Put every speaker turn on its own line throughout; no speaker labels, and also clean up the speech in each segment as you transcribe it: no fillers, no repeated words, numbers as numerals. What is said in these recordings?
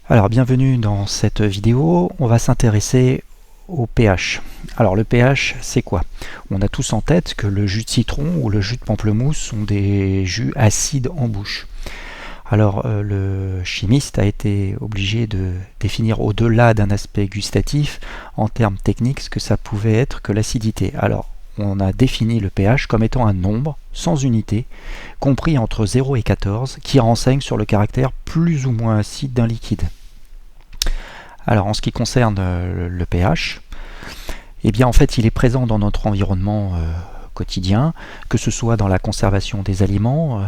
Alors bienvenue dans cette vidéo, on va s'intéresser au pH. Alors le pH c'est quoi? On a tous en tête que le jus de citron ou le jus de pamplemousse sont des jus acides en bouche. Alors le chimiste a été obligé de définir au-delà d'un aspect gustatif en termes techniques ce que ça pouvait être que l'acidité. Alors on a défini le pH comme étant un nombre sans unité, compris entre 0 et 14, qui renseigne sur le caractère plus ou moins acide d'un liquide. Alors en ce qui concerne le pH, eh bien en fait il est présent dans notre environnement quotidien, que ce soit dans la conservation des aliments,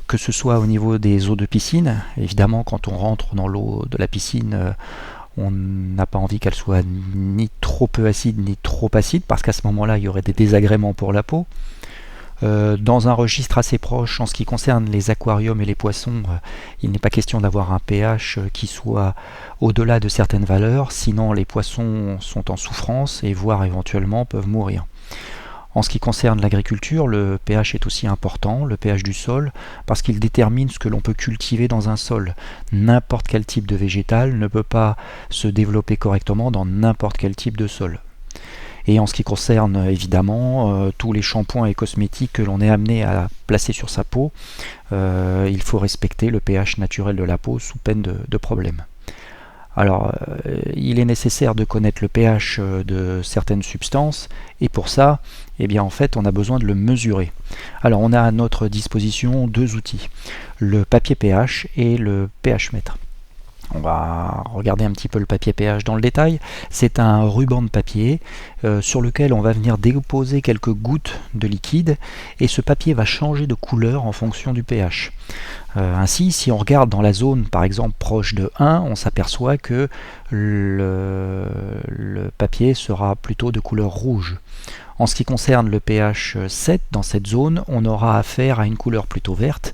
que ce soit au niveau des eaux de piscine. Évidemment quand on rentre dans l'eau de la piscine, on n'a pas envie qu'elle soit ni trop peu acide ni trop acide, parce qu'à ce moment-là il y aurait des désagréments pour la peau. Dans un registre assez proche, en ce qui concerne les aquariums et les poissons, il n'est pas question d'avoir un pH qui soit au-delà de certaines valeurs, sinon les poissons sont en souffrance et voire éventuellement peuvent mourir. En ce qui concerne l'agriculture, le pH est aussi important, le pH du sol, parce qu'il détermine ce que l'on peut cultiver dans un sol. N'importe quel type de végétal ne peut pas se développer correctement dans n'importe quel type de sol. Et en ce qui concerne évidemment tous les shampoings et cosmétiques que l'on est amené à placer sur sa peau, il faut respecter le pH naturel de la peau sous peine de problème. Alors il est nécessaire de connaître le pH de certaines substances, et pour ça, eh bien, en fait, on a besoin de le mesurer. Alors on a à notre disposition deux outils, le papier pH et le pH mètre. On va regarder un petit peu le papier pH dans le détail. C'est un ruban de papier sur lequel on va venir déposer quelques gouttes de liquide, et ce papier va changer de couleur en fonction du pH. Ainsi, si on regarde dans la zone par exemple proche de 1, on s'aperçoit que le papier sera plutôt de couleur rouge. En ce qui concerne le pH 7, dans cette zone, on aura affaire à une couleur plutôt verte.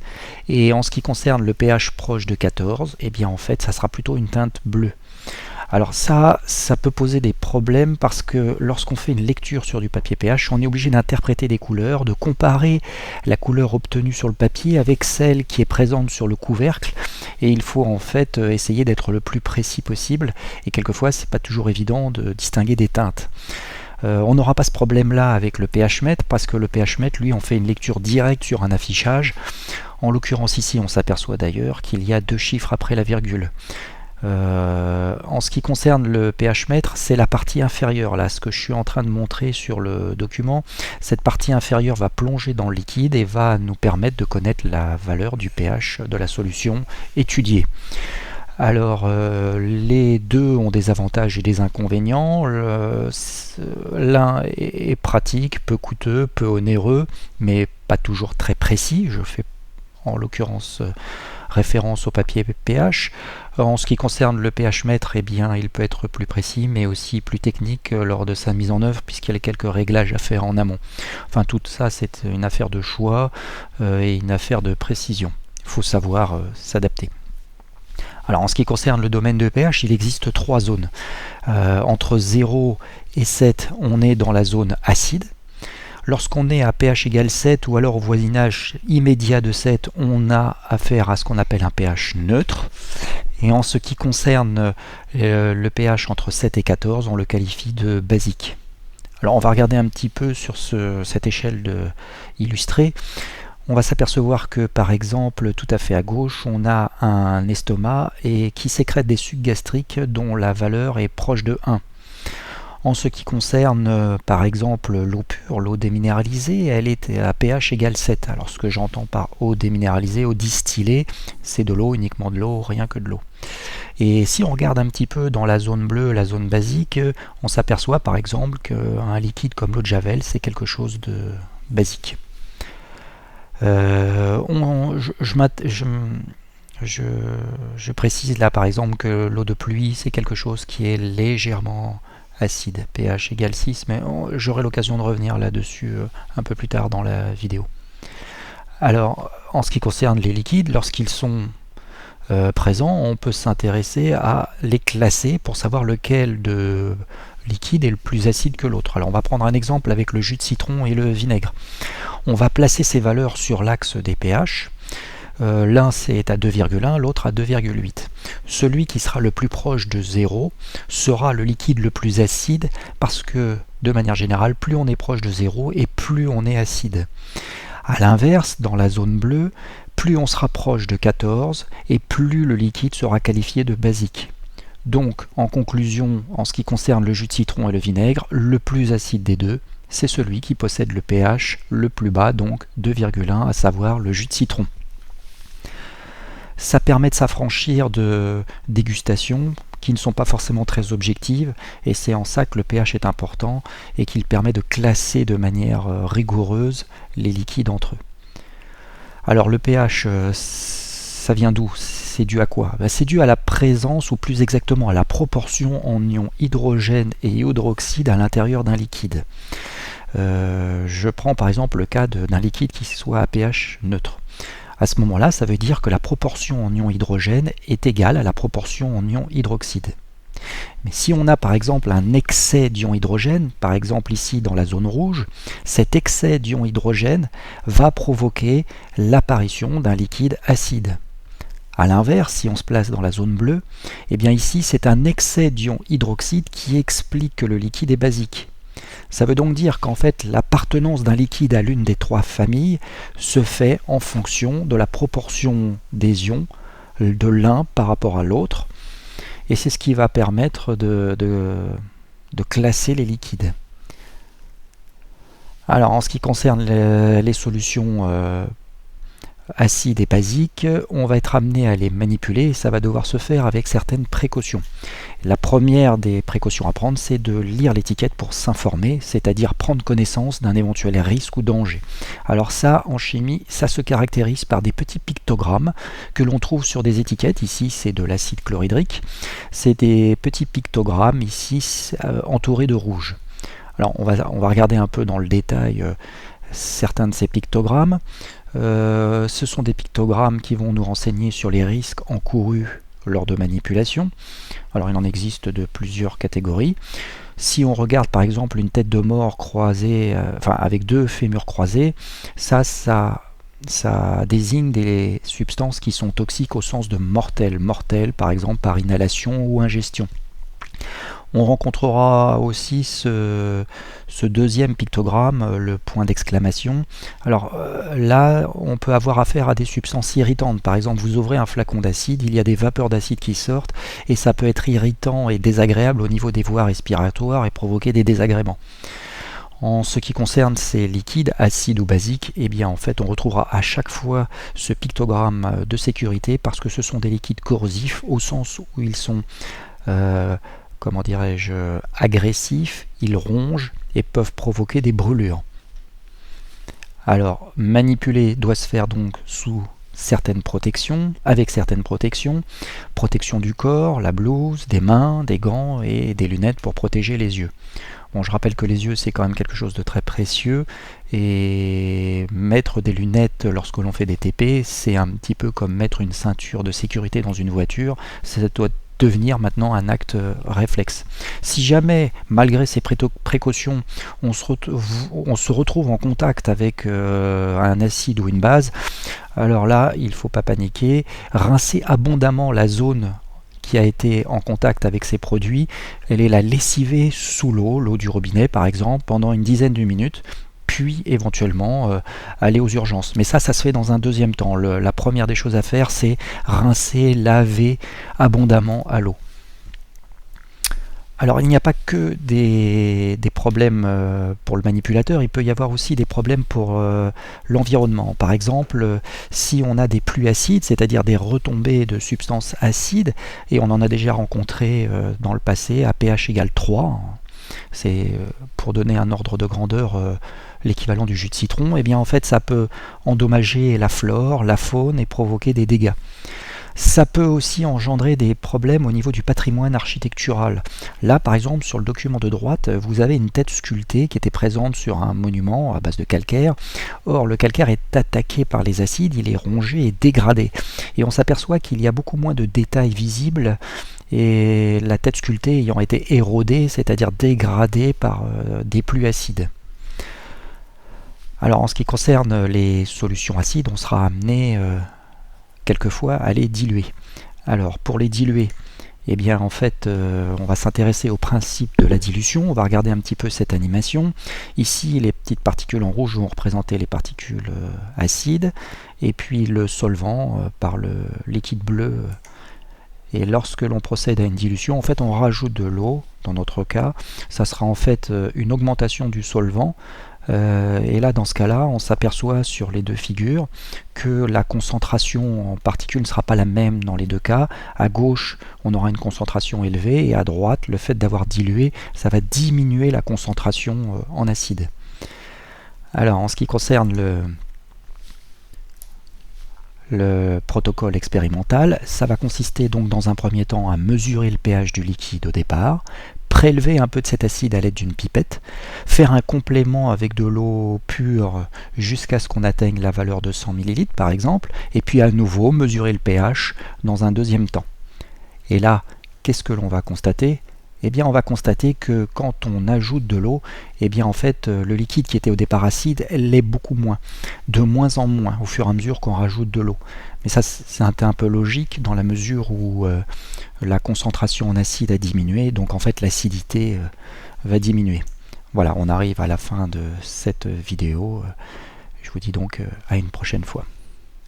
Et en ce qui concerne le pH proche de 14, eh bien en fait, ça sera plutôt une teinte bleue. Alors ça peut poser des problèmes, parce que lorsqu'on fait une lecture sur du papier pH, on est obligé d'interpréter des couleurs, de comparer la couleur obtenue sur le papier avec celle qui est présente sur le couvercle, et il faut en fait essayer d'être le plus précis possible, et quelquefois c'est pas toujours évident de distinguer des teintes. On n'aura pas ce problème là avec le pH mètre, parce que le pH mètre, lui, on fait une lecture directe sur un affichage. En l'occurrence ici, on s'aperçoit d'ailleurs qu'il y a deux chiffres après la virgule. En ce qui concerne le pH mètre, c'est la partie inférieure, là, ce que je suis en train de montrer sur le document. Cette partie inférieure va plonger dans le liquide et va nous permettre de connaître la valeur du pH de la solution étudiée. Alors les deux ont des avantages et des inconvénients. L'un est pratique, peu coûteux, peu onéreux, mais pas toujours très précis. Je fais en l'occurrence référence au papier pH. En ce qui concerne le pH mètre, eh bien, il peut être plus précis, mais aussi plus technique lors de sa mise en œuvre, puisqu'il y a quelques réglages à faire en amont. Enfin, tout ça, c'est une affaire de choix et une affaire de précision. Il faut savoir s'adapter. Alors en ce qui concerne le domaine de pH, il existe trois zones. Entre 0 et 7, on est dans la zone acide. Lorsqu'on est à pH égale 7 ou alors au voisinage immédiat de 7, on a affaire à ce qu'on appelle un pH neutre. Et en ce qui concerne le pH entre 7 et 14, on le qualifie de basique. Alors on va regarder un petit peu sur cette échelle illustrée. On va s'apercevoir que par exemple, tout à fait à gauche, on a un estomac et qui sécrète des sucs gastriques dont la valeur est proche de 1. En ce qui concerne par exemple l'eau pure, l'eau déminéralisée, elle est à pH égale 7. Alors ce que j'entends par eau déminéralisée, eau distillée, c'est de l'eau, uniquement de l'eau, rien que de l'eau. Et si on regarde un petit peu dans la zone bleue, la zone basique, on s'aperçoit par exemple qu'un liquide comme l'eau de Javel, c'est quelque chose de basique. Je précise là par exemple que l'eau de pluie, c'est quelque chose qui est légèrement acide, pH égale 6, mais j'aurai l'occasion de revenir là-dessus un peu plus tard dans la vidéo. Alors en ce qui concerne les liquides, lorsqu'ils sont présents, on peut s'intéresser à les classer pour savoir lequel de liquide est le plus acide que l'autre. Alors on va prendre un exemple avec le jus de citron et le vinaigre. On va placer ces valeurs sur l'axe des pH. L'un c'est à 2,1, l'autre à 2,8. Celui qui sera le plus proche de 0 sera le liquide le plus acide parce que, de manière générale, plus on est proche de 0 et plus on est acide. A l'inverse, dans la zone bleue, plus on sera proche de 14 et plus le liquide sera qualifié de basique. Donc, en conclusion, en ce qui concerne le jus de citron et le vinaigre, le plus acide des deux, c'est celui qui possède le pH le plus bas, donc 2,1, à savoir le jus de citron. Ça permet de s'affranchir de dégustations qui ne sont pas forcément très objectives, et c'est en ça que le pH est important et qu'il permet de classer de manière rigoureuse les liquides entre eux. Alors le pH, ça vient d'où? C'est dû à quoi? C'est dû à la présence, ou plus exactement à la proportion en ions hydrogène et hydroxyde à l'intérieur d'un liquide. Je prends par exemple le cas d'un liquide qui soit à pH neutre. À ce moment-là, ça veut dire que la proportion en ions hydrogène est égale à la proportion en ions hydroxyde. Mais si on a par exemple un excès d'ions hydrogène, par exemple ici dans la zone rouge, cet excès d'ions hydrogène va provoquer l'apparition d'un liquide acide. A l'inverse, si on se place dans la zone bleue, eh bien ici c'est un excès d'ions hydroxyde qui explique que le liquide est basique. Ça veut donc dire qu'en fait l'appartenance d'un liquide à l'une des trois familles se fait en fonction de la proportion des ions de l'un par rapport à l'autre, et c'est ce qui va permettre de classer les liquides. Alors en ce qui concerne les solutions acides et basiques, on va être amené à les manipuler et ça va devoir se faire avec certaines précautions. La première des précautions à prendre, c'est de lire l'étiquette pour s'informer, c'est-à-dire prendre connaissance d'un éventuel risque ou danger. Alors ça, en chimie, ça se caractérise par des petits pictogrammes que l'on trouve sur des étiquettes. Ici, c'est de l'acide chlorhydrique. C'est des petits pictogrammes, ici, entourés de rouge. Alors, on va regarder un peu dans le détail certains de ces pictogrammes. Ce sont des pictogrammes qui vont nous renseigner sur les risques encourus lors de manipulation. Alors il en existe de plusieurs catégories. Si on regarde par exemple une tête de mort croisée, avec deux fémurs croisés, ça désigne des substances qui sont toxiques au sens de mortelles. Mortelles par exemple par inhalation ou ingestion. On rencontrera aussi ce deuxième pictogramme, le point d'exclamation. Alors là, on peut avoir affaire à des substances irritantes. Par exemple, vous ouvrez un flacon d'acide, il y a des vapeurs d'acide qui sortent, et ça peut être irritant et désagréable au niveau des voies respiratoires et provoquer des désagréments. En ce qui concerne ces liquides, acides ou basiques, eh bien en fait on retrouvera à chaque fois ce pictogramme de sécurité parce que ce sont des liquides corrosifs au sens où ils sont comment dirais-je, agressifs, ils rongent et peuvent provoquer des brûlures. Alors, manipuler doit se faire donc sous certaines protections, avec certaines protections, protection du corps, la blouse, des mains, des gants et des lunettes pour protéger les yeux. Bon, je rappelle que les yeux c'est quand même quelque chose de très précieux et mettre des lunettes lorsque l'on fait des TP, c'est un petit peu comme mettre une ceinture de sécurité dans une voiture, ça doit devenir maintenant un acte réflexe. Si jamais, malgré ces précautions, on se retrouve en contact avec un acide ou une base, alors là, il ne faut pas paniquer, rincer abondamment la zone qui a été en contact avec ces produits, la lessiver sous l'eau du robinet par exemple, pendant une dizaine de minutes, puis éventuellement aller aux urgences. Mais ça se fait dans un deuxième temps. La première des choses à faire, c'est rincer, laver abondamment à l'eau. Alors il n'y a pas que des problèmes pour le manipulateur, il peut y avoir aussi des problèmes pour l'environnement. Par exemple, si on a des pluies acides, c'est-à-dire des retombées de substances acides, et on en a déjà rencontré dans le passé à pH égale 3, c'est pour donner un ordre de grandeur l'équivalent du jus de citron, et bien en fait ça peut endommager la flore, la faune et provoquer des dégâts. Ça peut aussi engendrer des problèmes au niveau du patrimoine architectural. Là, par exemple, sur le document de droite, vous avez une tête sculptée qui était présente sur un monument à base de calcaire. Or, le calcaire est attaqué par les acides, il est rongé et dégradé. Et on s'aperçoit qu'il y a beaucoup moins de détails visibles et la tête sculptée ayant été érodée, c'est-à-dire dégradée par des pluies acides. Alors, en ce qui concerne les solutions acides, on sera amené quelquefois à les diluer. Alors pour les diluer, eh bien en fait on va s'intéresser au principe de la dilution, on va regarder un petit peu cette animation. Ici les petites particules en rouge vont représenter les particules acides, et puis le solvant par le liquide bleu. Et lorsque l'on procède à une dilution, en fait on rajoute de l'eau, dans notre cas, ça sera en fait une augmentation du solvant. Et là, dans ce cas-là, on s'aperçoit sur les deux figures que la concentration en particules ne sera pas la même dans les deux cas. À gauche, on aura une concentration élevée, et à droite, le fait d'avoir dilué, ça va diminuer la concentration en acide. Alors, en ce qui concerne le protocole expérimental, ça va consister donc dans un premier temps à mesurer le pH du liquide au départ, prélever un peu de cet acide à l'aide d'une pipette, faire un complément avec de l'eau pure jusqu'à ce qu'on atteigne la valeur de 100 ml par exemple, et puis à nouveau mesurer le pH dans un deuxième temps. Et là, qu'est-ce que l'on va constater ? Eh bien, on va constater que quand on ajoute de l'eau, eh bien en fait le liquide qui était au départ acide l'est beaucoup moins, de moins en moins au fur et à mesure qu'on rajoute de l'eau. Mais ça c'est un peu logique dans la mesure où la concentration en acide a diminué, donc en fait l'acidité va diminuer. Voilà, on arrive à la fin de cette vidéo. Je vous dis donc à une prochaine fois.